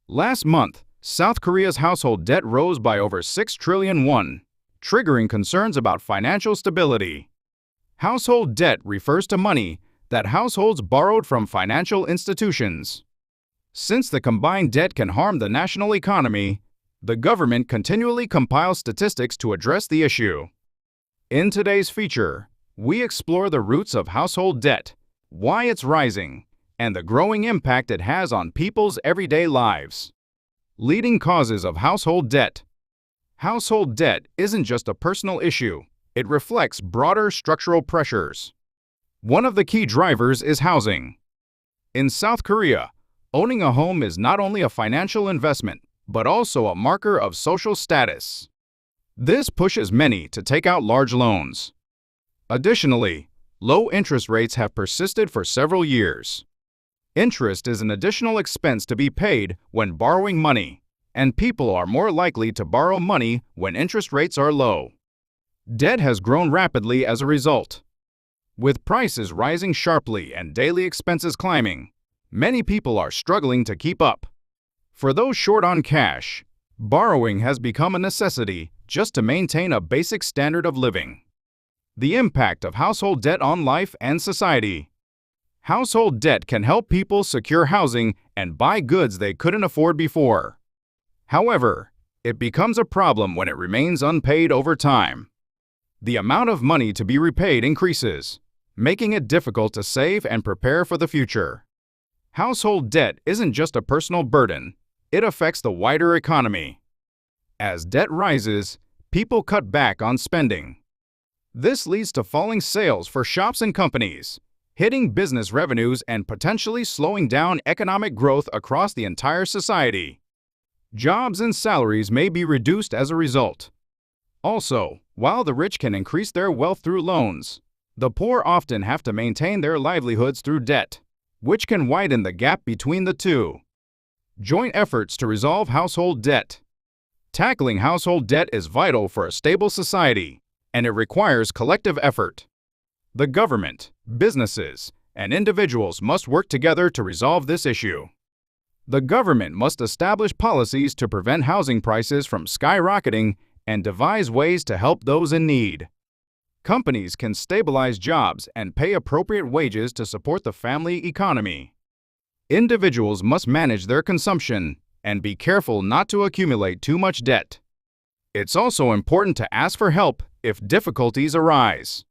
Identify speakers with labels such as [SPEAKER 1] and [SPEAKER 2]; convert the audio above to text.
[SPEAKER 1] Last month, South Korea's household debt rose by over 6 trillion won, triggering concerns about financial stability. Household debt refers to money that households borrowed from financial institutions. Since the combined debt can harm the national economy, the government continually compiles statistics to address the issue. In today's feature, we explore the roots of household debt, why it's rising, and the growing impact it has on people's everyday lives. Leading causes of household debt. Household debt isn't just a personal issue, it reflects broader structural pressures. One of the key drivers is housing. In South Korea, owning a home is not only a financial investment, but also a marker of social status. This pushes many to take out large loans. Additionally, low interest rates have persisted for several years. Interest is an additional expense to be paid when borrowing money, and people are more likely to borrow money when interest rates are low. Debt has grown rapidly as a result. With prices rising sharply and daily expenses climbing, many people are struggling to keep up. For those short on cash, borrowing has become a necessity just to maintain a basic standard of living. The impact of household debt on life and society. Household debt can help people secure housing and buy goods they couldn't afford before. However, it becomes a problem when it remains unpaid over time. The amount of money to be repaid increases, making it difficult to save and prepare for the future. Household debt isn't just a personal burden, it affects the wider economy. As debt rises, people cut back on spending. This leads to falling sales for shops and companies, hitting business revenues and potentially slowing down economic growth across the entire society. Jobs and salaries may be reduced as a result. Also, while the rich can increase their wealth through loans, the poor often have to maintain their livelihoods through debt, which can widen the gap between the two. Joint efforts to resolve household debt. Tackling household debt is vital for a stable society, and it requires collective effort. The government, businesses, and individuals must work together to resolve this issue. The government must establish policies to prevent housing prices from skyrocketing and devise ways to help those in need. Companies can stabilize jobs and pay appropriate wages to support the family economy. Individuals must manage their consumption and be careful not to accumulate too much debt. It's also important to ask for help if difficulties arise.